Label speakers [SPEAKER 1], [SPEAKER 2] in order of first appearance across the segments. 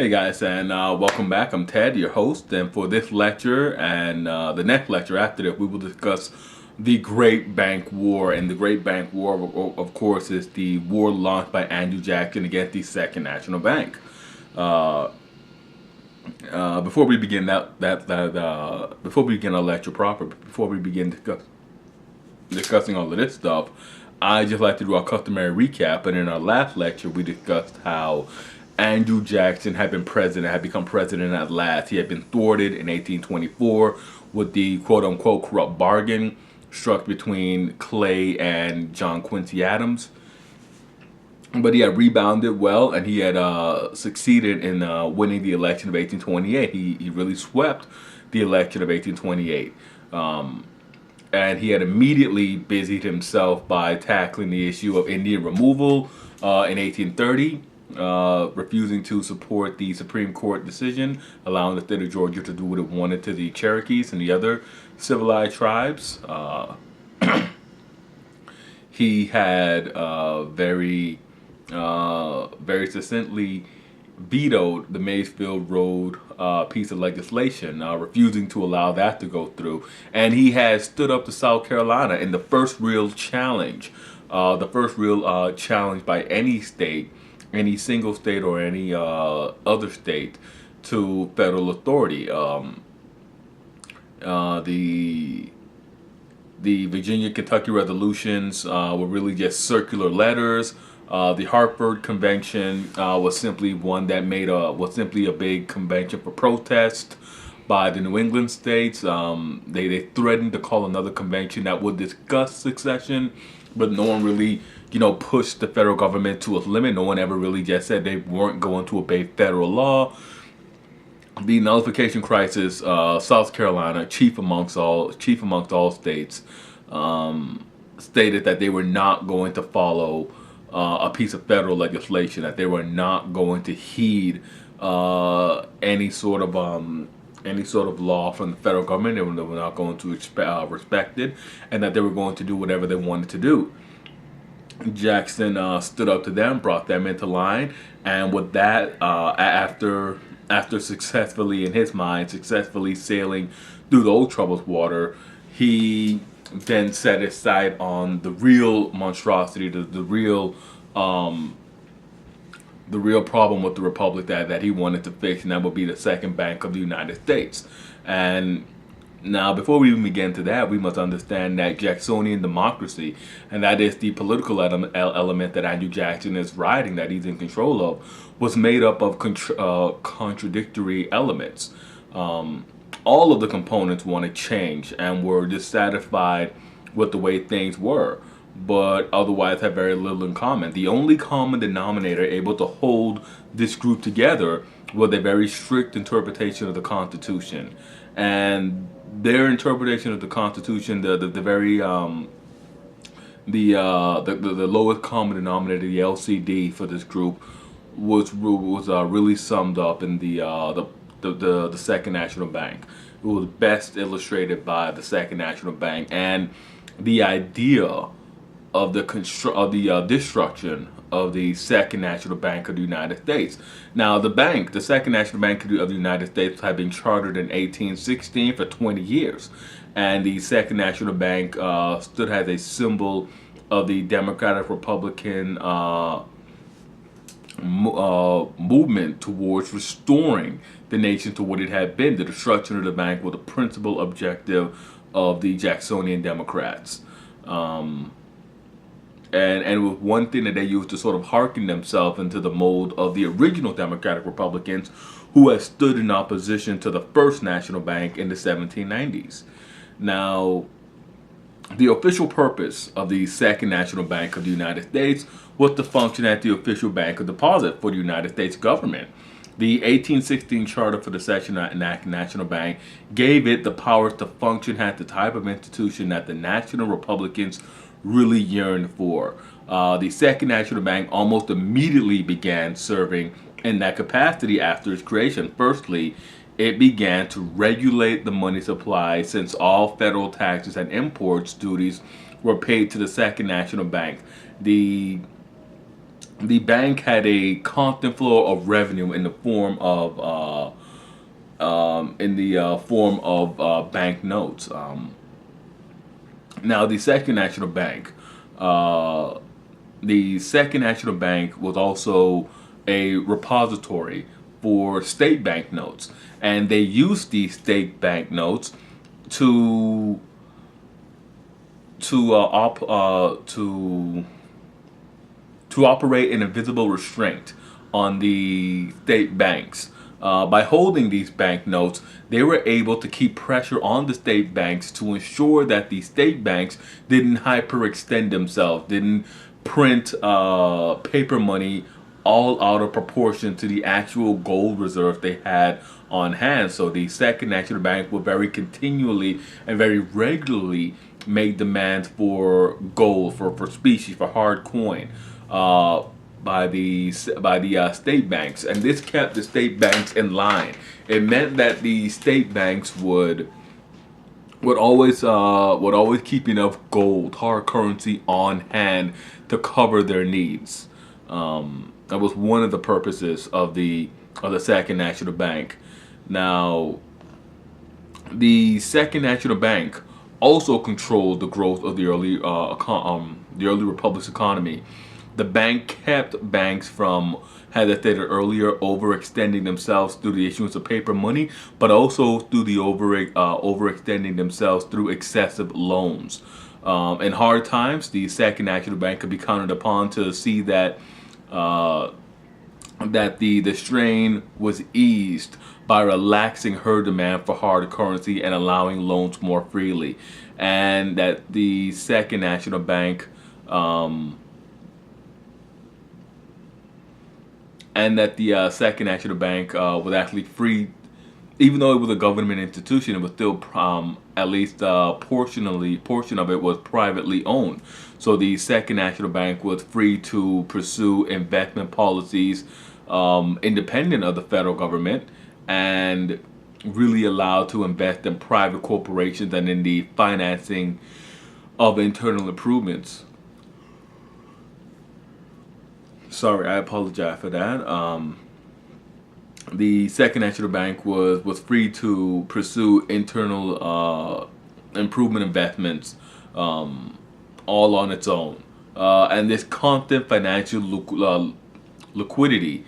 [SPEAKER 1] Hey guys, and welcome back. I'm Ted, your host, and for this lecture and the next lecture after this, we will discuss the Great Bank War. And the Great Bank War, of course, is the war launched by Andrew Jackson against the Second National Bank. Before we begin before we begin our lecture proper, before we begin discussing all of this stuff, I just like to do our customary recap. And in our last lecture, we discussed how Andrew Jackson had become president at last. He had been thwarted in 1824 with the quote-unquote corrupt bargain struck between Clay and John Quincy Adams. But he had rebounded well, and he had succeeded in winning the election of 1828. He really swept the election of 1828. And he had immediately busied himself by tackling the issue of Indian removal in 1830. Refusing to support the Supreme Court decision, allowing the state of Georgia to do what it wanted to the Cherokees and the other civilized tribes. He had very succinctly vetoed the Maysfield Road piece of legislation, refusing to allow that to go through. And he has stood up to South Carolina in the first real challenge, by any state, any single state or any other state, to federal authority. The Virginia Kentucky resolutions were really just circular letters. The Hartford Convention was simply a big convention for protest by the New England states. They threatened to call another convention that would discuss succession, but no one really pushed the federal government to its limit. No one ever really just said they weren't going to obey federal law. The nullification crisis, South Carolina, chief amongst all states, stated that they were not going to follow a piece of federal legislation, that they were not going to heed any sort of law from the federal government. They were not going to respect it, and that they were going to do whatever they wanted to do. Jackson stood up to them, brought them into line, and with that, after successfully, in his mind, sailing through the old troubled water, he then set his sight on the real monstrosity, the real problem with the republic that he wanted to fix, and that would be the second bank of the United States. And now, before we even begin to that, we must understand that Jacksonian democracy, and that is the political element that Andrew Jackson is riding, that he's in control of, was made up of contradictory elements. All of the components wanted change and were dissatisfied with the way things were, but otherwise had very little in common. The only common denominator able to hold this group together was a very strict interpretation of the Constitution. And their interpretation of the Constitution, the lowest common denominator, the LCD for this group, was really summed up in the Second National Bank. It was best illustrated by the Second National Bank and the idea of the destruction of the Second National Bank of the United States. Now, the Second National Bank of the United States, had been chartered in 1816 for 20 years. And the Second National Bank stood as a symbol of the Democratic Republican movement towards restoring the nation to what it had been. The destruction of the bank was the principal objective of the Jacksonian Democrats. And it was one thing that they used to sort of hearken themselves into the mold of the original Democratic Republicans who had stood in opposition to the First National Bank in the 1790s. Now, the official purpose of the Second National Bank of the United States was to function as the official bank of deposit for the United States government. The 1816 charter for the Second National Bank gave it the powers to function as the type of institution that the National Republicans really yearned for. The Second National Bank almost immediately began serving in that capacity after its creation. Firstly, it began to regulate the money supply, since all federal taxes and imports duties were paid to the Second National Bank. The the bank had a constant flow of revenue in the form of bank notes. Now, uh, the Second National Bank was also a repository for state bank notes, and they used these state bank notes to to op to operate an invisible restraint on the state banks. By holding these banknotes, they were able to keep pressure on the state banks to ensure that the state banks didn't hyperextend themselves, didn't print paper money all out of proportion to the actual gold reserve they had on hand. So the Second National Bank would very continually and very regularly make demands for gold, for specie, for hard coin. Uh, by the state banks, and this kept the state banks in line. It meant that the state banks would always keep enough gold, hard currency on hand to cover their needs. That was one of the purposes of the Second National Bank. Now, the Second National Bank also controlled the growth of the early republic's economy. The bank kept banks from, as I stated earlier, overextending themselves through the issuance of paper money, but also through the overextending themselves through excessive loans. In hard times, the Second National Bank could be counted upon to see uh, that the strain was eased by relaxing her demand for hard currency and allowing loans more freely, and that the Second National Bank um, Second National Bank was actually free, even though it was a government institution. It was still at least portion of it was privately owned. So the Second National Bank was free to pursue investment policies independent of the federal government, and really allowed to invest in private corporations and in the financing of internal improvements. Sorry, I apologize for that. The Second National Bank was free to pursue internal improvement investments, all on its own. And this constant financial liquidity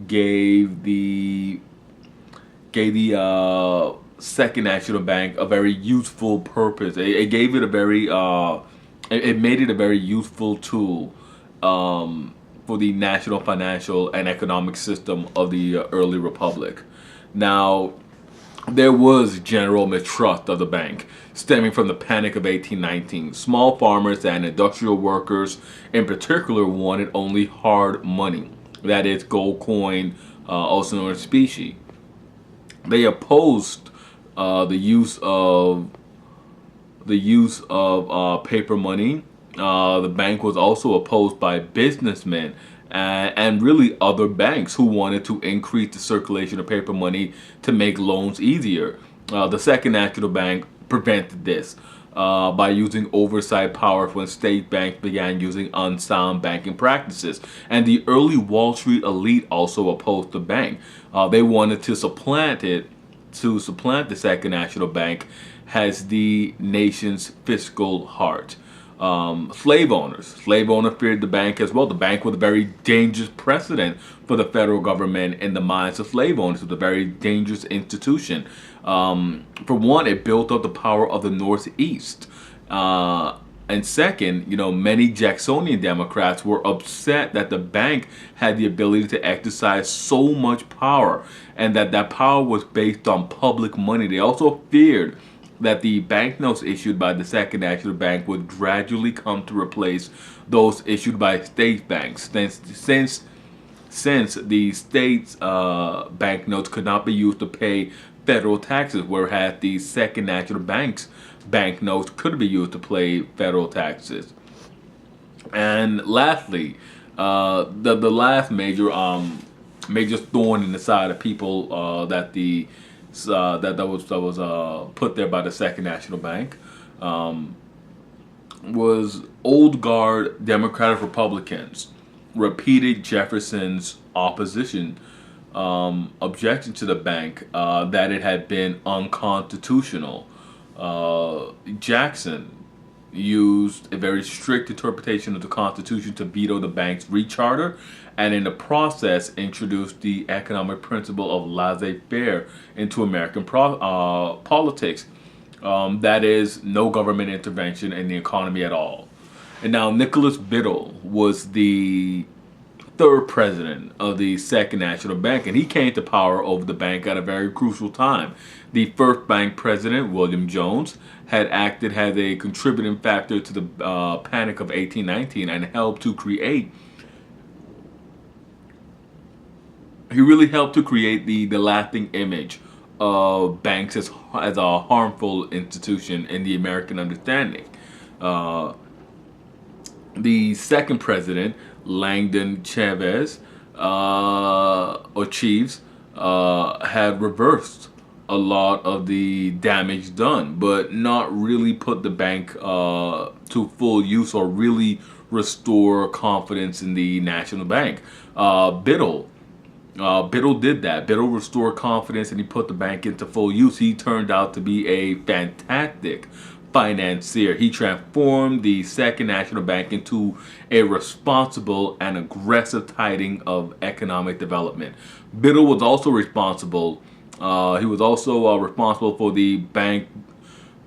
[SPEAKER 1] gave the Second National Bank a very useful purpose. It gave it a very it made it a very useful tool for the national financial and economic system of the early republic. Now, there was general mistrust of the bank, stemming from the Panic of 1819. Small farmers and industrial workers, in particular, wanted only hard money, that is, gold coin, also known as specie. They opposed the use of paper money. The bank was also opposed by businessmen and really other banks who wanted to increase the circulation of paper money to make loans easier. The Second National Bank prevented this by using oversight powers when state banks began using unsound banking practices. And the early Wall Street elite also opposed the bank. They wanted to supplant the Second National Bank as the nation's fiscal heart. Slave owners feared the bank as well. The bank was a very dangerous precedent for the federal government in the minds of slave owners. It was a very dangerous institution. For one, it built up the power of the Northeast. And second, many Jacksonian Democrats were upset that the bank had the ability to exercise so much power, and that power was based on public money. They also feared that the banknotes issued by the Second National Bank would gradually come to replace those issued by state banks, since the state's banknotes could not be used to pay federal taxes, whereas the Second National Bank's banknotes could be used to pay federal taxes. And lastly, the last major thorn in the side of people that was put there by the Second National Bank was old guard Democratic Republicans repeated Jefferson's objection to the bank, that it had been unconstitutional. Jackson used a very strict interpretation of the Constitution to veto the bank's recharter, and in the process introduced the economic principle of laissez-faire into American politics. That is, no government intervention in the economy at all. And now Nicholas Biddle was the third president of the Second National Bank, and he came to power over the bank at a very crucial time. The first bank president, William Jones, had acted as a contributing factor to the Panic of 1819 and he really helped to create the lasting image of banks as a harmful institution in the American understanding. The second president, Langdon Chavez, had reversed a lot of the damage done, but not really put the bank to full use or really restore confidence in the national bank. Biddle did that. Biddle restored confidence and he put the bank into full use. He turned out to be a fantastic financier. He transformed the Second National Bank into a responsible and aggressive tiding of economic development. Biddle was also responsible. He was also responsible for the bank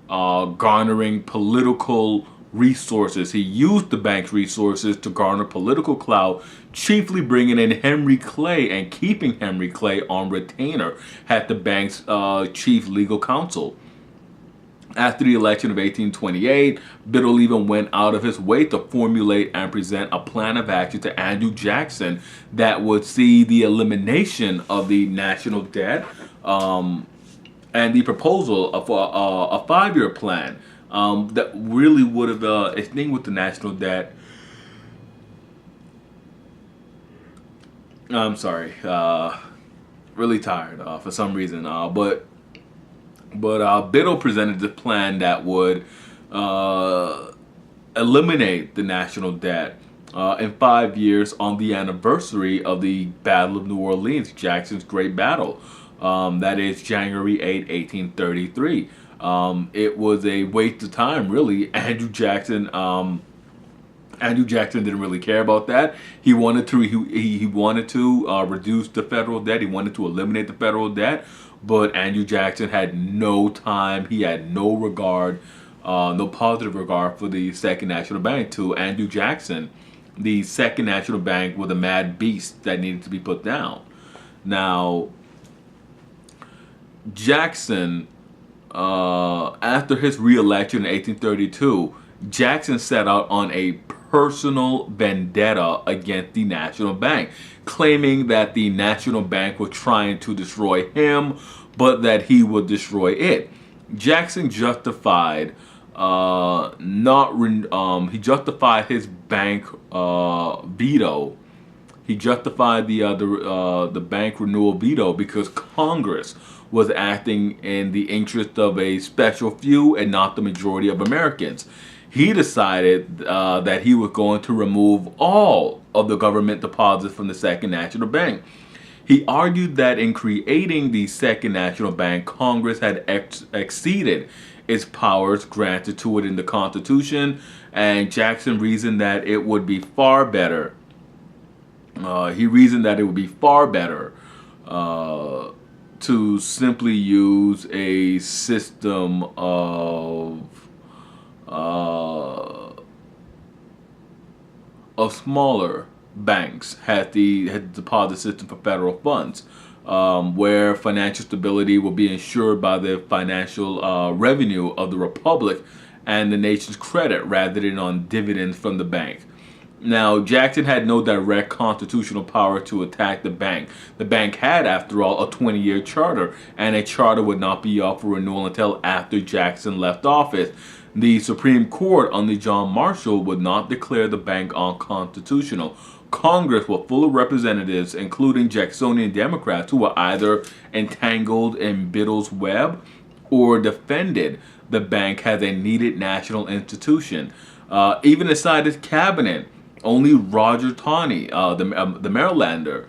[SPEAKER 1] garnering political resources. He used the bank's resources to garner political clout, chiefly bringing in Henry Clay and keeping Henry Clay on retainer at the bank's chief legal counsel. After the election of 1828, Biddle even went out of his way to formulate and present a plan of action to Andrew Jackson that would see the elimination of the national debt, and the proposal of a 5-year plan that really would have extinguished the national debt. I'm sorry, really tired for some reason, but Biddle presented the plan that would eliminate the national debt in 5 years on the anniversary of the Battle of New Orleans, Jackson's great battle. That is January 8, 1833. It was a waste of time, really. Andrew Jackson didn't really care about that. He wanted to reduce the federal debt. He wanted to eliminate the federal debt. But Andrew Jackson had no time. He had no regard, no positive regard for the Second National Bank. To Andrew Jackson, the Second National Bank was a mad beast that needed to be put down. Now, Jackson, after his re-election in 1832, Jackson set out on a personal vendetta against the National Bank, claiming that the National Bank was trying to destroy him, but that he would destroy it. Jackson justified he justified his bank veto. He justified the bank renewal veto because Congress was acting in the interest of a special few and not the majority of Americans. He decided that he was going to remove all of the government deposits from the Second National Bank. He argued that in creating the Second National Bank, Congress had exceeded its powers granted to it in the Constitution, and Jackson reasoned that it would be far better. To simply use a system of smaller banks, had the deposit system for federal funds, where financial stability will be ensured by the financial revenue of the republic and the nation's credit rather than on dividends from the bank. Now, Jackson had no direct constitutional power to attack the bank. The bank had, after all, a 20-year charter, and a charter would not be up for renewal until after Jackson left office. The Supreme Court under John Marshall would not declare the bank unconstitutional. Congress was full of representatives, including Jacksonian Democrats, who were either entangled in Biddle's web or defended the bank as a needed national institution. Even inside his cabinet, Only Roger Taney, the Marylander,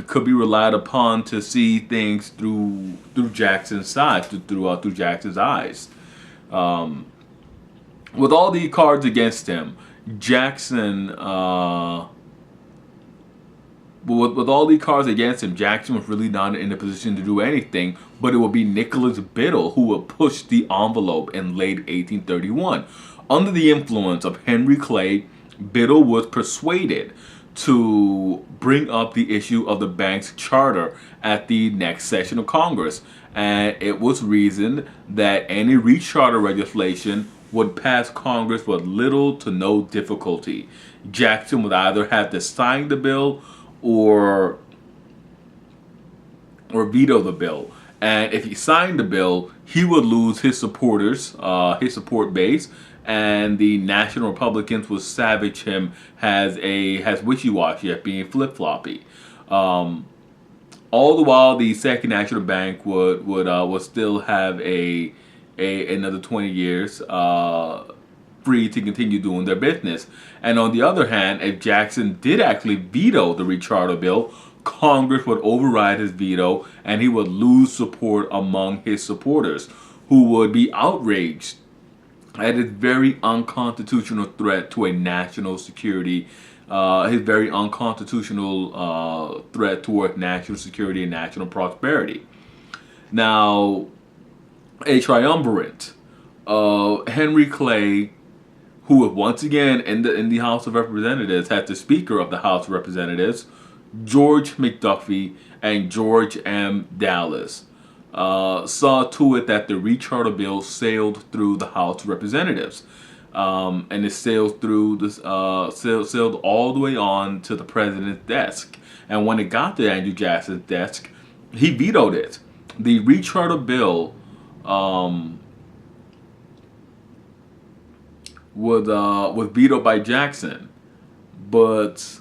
[SPEAKER 1] could be relied upon to see things through Jackson's side, through Jackson's eyes. With all the cards against him, Jackson. With all the cards against him, Jackson was really not in a position to do anything, but it would be Nicholas Biddle who would push the envelope in late 1831. Under the influence of Henry Clay, Biddle was persuaded to bring up the issue of the bank's charter at the next session of Congress, and it was reasoned that any recharter legislation would pass Congress with little to no difficulty. Jackson would either have to sign the bill or veto the bill. And if he signed the bill, he would lose his supporters, his support base, and the National Republicans would savage him as wishy-washy, as being flip-floppy. All the while, the Second National Bank would still have another 20 years free to continue doing their business. And on the other hand, if Jackson did actually veto the recharter bill, Congress would override his veto and he would lose support among his supporters, who would be outraged at his very unconstitutional threat to a national security, his very unconstitutional threat toward national security and national prosperity. Now, a triumvirate of Henry Clay, who was once again in the House of Representatives, had the Speaker of the House of Representatives, George McDuffie, and George M. Dallas, saw to it that the recharter bill sailed through the House of Representatives, and it sailed through sailed all the way on to the president's desk. And when it got to Andrew Jackson's desk, he vetoed it. The recharter bill was vetoed by Jackson, but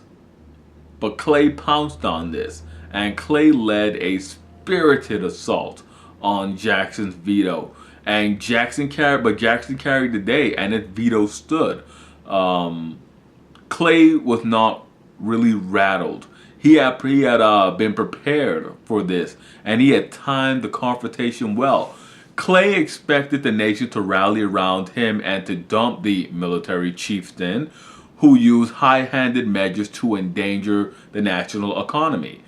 [SPEAKER 1] Clay pounced on this, and Clay led a spirited assault on Jackson's veto, and Jackson carried the day, and his veto stood. Clay was not really rattled. He had been prepared for this, and he had timed the confrontation well. Clay expected the nation to rally around him and to dump the military chieftain who used high-handed measures to endanger the national economy.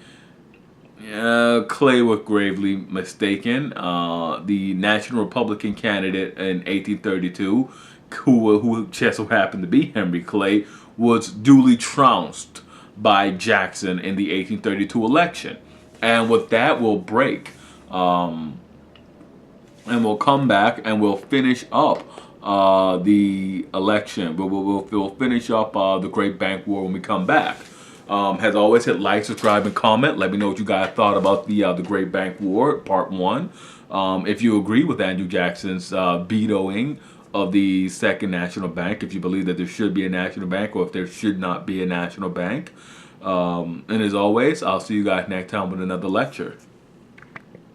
[SPEAKER 1] Clay was gravely mistaken. The National Republican candidate in 1832, who just so happened to be Henry Clay, was duly trounced by Jackson in the 1832 election. And with that, we'll break. And we'll come back and we'll finish up the election. We'll finish up the Great Bank War when we come back. As always, hit like, subscribe, and comment. Let me know what you guys thought about the Great Bank War, Part 1. If you agree with Andrew Jackson's vetoing of the Second National Bank, if you believe that there should be a national bank or if there should not be a national bank. And as always, I'll see you guys next time with another lecture.